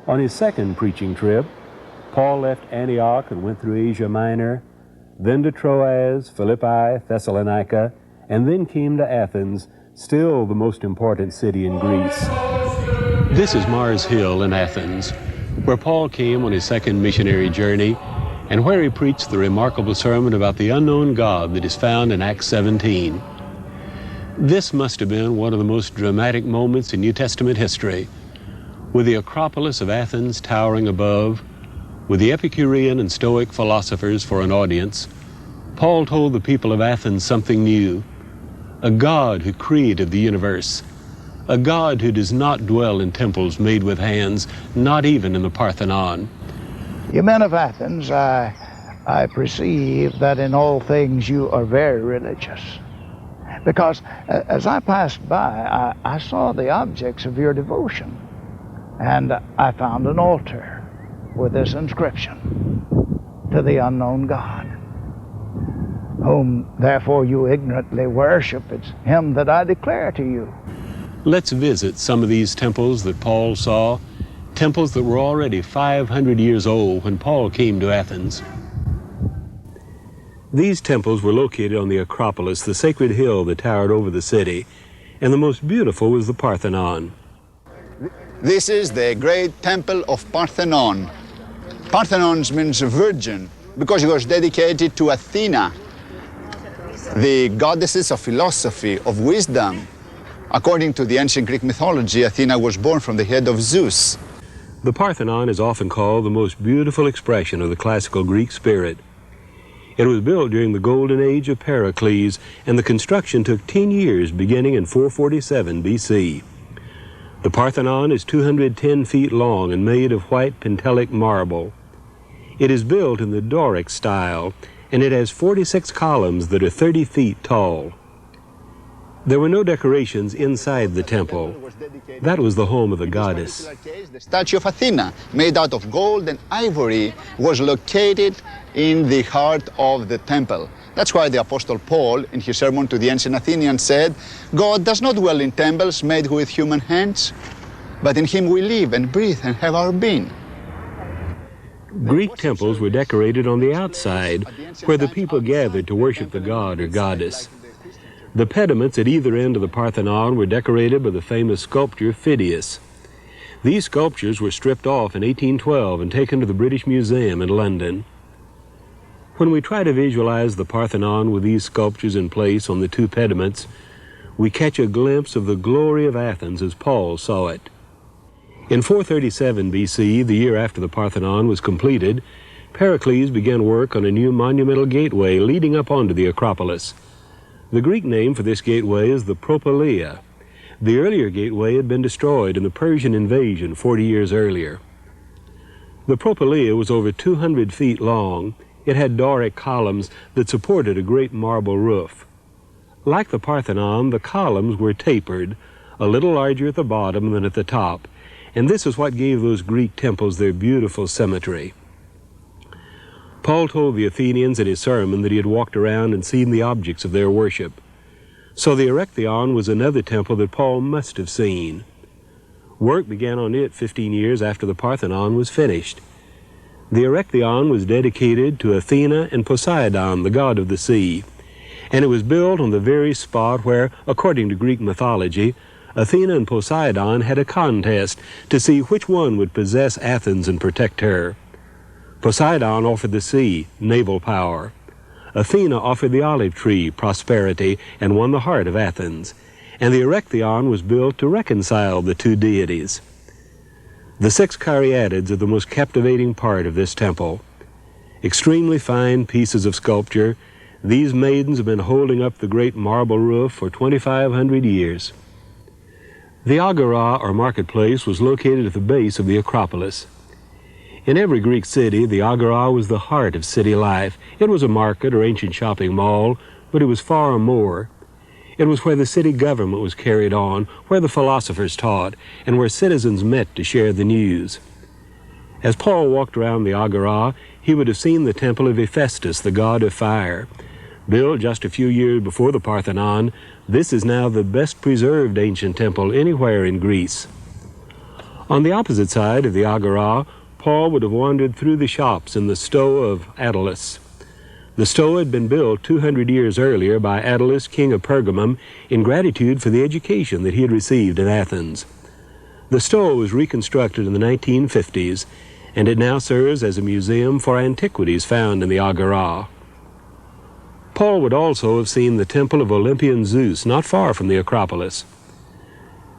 On his second preaching trip, Paul left Antioch and went through Asia Minor, then to Troas, Philippi, Thessalonica, and then came to Athens, still the most important city in Greece. This is Mars Hill in Athens, where Paul came on his second missionary journey and where he preached the remarkable sermon about the unknown God that is found in Acts 17. This must have been one of the most dramatic moments in New Testament history, with the Acropolis of Athens towering above, with the Epicurean and Stoic philosophers for an audience. Paul told the people of Athens something new: a God who created the universe, a God who does not dwell in temples made with hands, not even in the Parthenon. You men of Athens, I perceive that in all things you are very religious. Because as I passed by, I saw the objects of your devotion, and I found an altar with this inscription: to the unknown God, whom therefore you ignorantly worship. It's him that I declare to you. Let's visit some of these temples that Paul saw, temples that were already 500 years old when Paul came to Athens. These temples were located on the Acropolis, the sacred hill that towered over the city, and the most beautiful was the Parthenon. This is the great temple of Parthenon. Parthenon means virgin because it was dedicated to Athena, the goddesses of philosophy, of wisdom. According to the ancient Greek mythology, Athena was born from the head of Zeus. The Parthenon is often called the most beautiful expression of the classical Greek spirit. It was built during the golden age of Pericles, and the construction took 10 years, beginning in 447 BC. The Parthenon is 210 feet long and made of white Pentelic marble. It is built in the Doric style, and it has 46 columns that are 30 feet tall. There were no decorations inside the temple. That was the home of the goddess. The statue of Athena, made out of gold and ivory, was located in the heart of the temple. That's why the Apostle Paul, in his sermon to the ancient Athenians, said, God does not dwell in temples made with human hands, but in him we live and breathe and have our being. Greek temples were decorated on the outside, where the people gathered to worship the god or goddess. The pediments at either end of the Parthenon were decorated by the famous sculptor Phidias. These sculptures were stripped off in 1812 and taken to the British Museum in London. When we try to visualize the Parthenon with these sculptures in place on the two pediments, we catch a glimpse of the glory of Athens as Paul saw it. In 437 BC, the year after the Parthenon was completed, Pericles began work on a new monumental gateway leading up onto the Acropolis. The Greek name for this gateway is the Propylaea. The earlier gateway had been destroyed in the Persian invasion 40 years earlier. The Propylaea was over 200 feet long. It had Doric columns that supported a great marble roof. Like the Parthenon, the columns were tapered, a little larger at the bottom than at the top, and this is what gave those Greek temples their beautiful symmetry. Paul told the Athenians in his sermon that he had walked around and seen the objects of their worship. So the Erechtheion was another temple that Paul must have seen. Work began on it 15 years after the Parthenon was finished. The Erechtheion was dedicated to Athena and Poseidon, the god of the sea, and it was built on the very spot where, according to Greek mythology, Athena and Poseidon had a contest to see which one would possess Athens and protect her. Poseidon offered the sea, naval power. Athena offered the olive tree, prosperity, and won the heart of Athens. And the Erechtheion was built to reconcile the two deities. The 6 caryatids are the most captivating part of this temple. Extremely fine pieces of sculpture, these maidens have been holding up the great marble roof for 2,500 years. The Agora, or marketplace, was located at the base of the Acropolis. In every Greek city, the Agora was the heart of city life. It was a market or ancient shopping mall, but it was far more. It was where the city government was carried on, where the philosophers taught, and where citizens met to share the news. As Paul walked around the Agora, he would have seen the temple of Hephaestus, the god of fire. Built just a few years before the Parthenon, this is now the best preserved ancient temple anywhere in Greece. On the opposite side of the Agora, Paul would have wandered through the shops in the Stoa of Attalus. The Stoa had been built 200 years earlier by Attalus, king of Pergamum, in gratitude for the education that he had received in Athens. The Stoa was reconstructed in the 1950s, and it now serves as a museum for antiquities found in the Agora. Paul would also have seen the temple of Olympian Zeus not far from the Acropolis.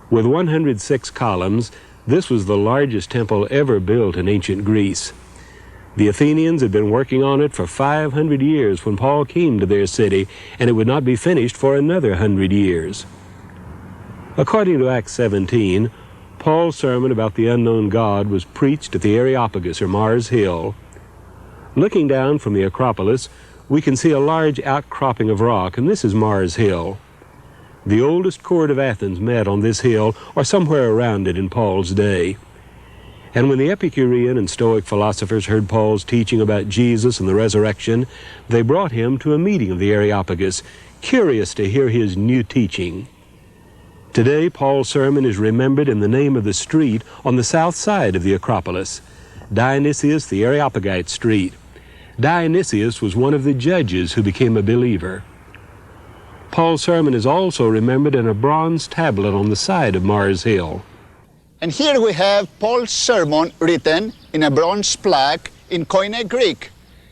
With 106 columns, this was the largest temple ever built in ancient Greece. The Athenians had been working on it for 500 years when Paul came to their city, and it would not be finished for another 100 years. According to Acts 17, Paul's sermon about the unknown God was preached at the Areopagus, or Mars Hill. Looking down from the Acropolis, we can see a large outcropping of rock, and this is Mars Hill. The oldest court of Athens met on this hill, or somewhere around it in Paul's day. And when the Epicurean and Stoic philosophers heard Paul's teaching about Jesus and the resurrection, they brought him to a meeting of the Areopagus, curious to hear his new teaching. Today, Paul's sermon is remembered in the name of the street on the south side of the Acropolis, Dionysius the Areopagite Street. Dionysius was one of the judges who became a believer. Paul's sermon is also remembered in a bronze tablet on the side of Mars Hill. And here we have Paul's sermon written in a bronze plaque in Koine Greek.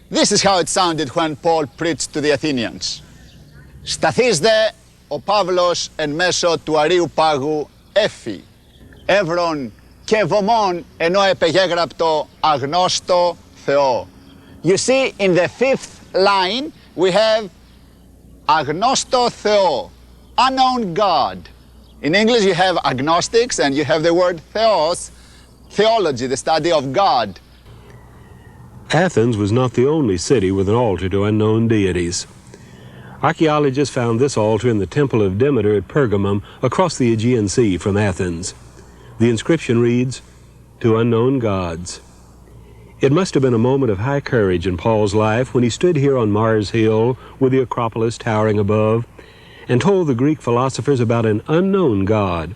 This is how it sounded when Paul preached to the Athenians. Σταθείς ο Παύλος εν μέσω του αρίου πάγου έφη, εύρων και βωμών ενώ επεγέγραπτο αγνώστο Θεό. You see, in the fifth line, we have agnosto Theo, unknown God. In English, you have agnostics, and you have the word theos, theology, the study of God. Athens was not the only city with an altar to unknown deities. Archaeologists found this altar in the Temple of Demeter at Pergamum, across the Aegean Sea from Athens. The inscription reads, "To unknown gods." It must have been a moment of high courage in Paul's life when he stood here on Mars Hill with the Acropolis towering above and told the Greek philosophers about an unknown God,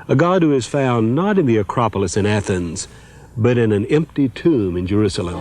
a God who is found not in the Acropolis in Athens, but in an empty tomb in Jerusalem.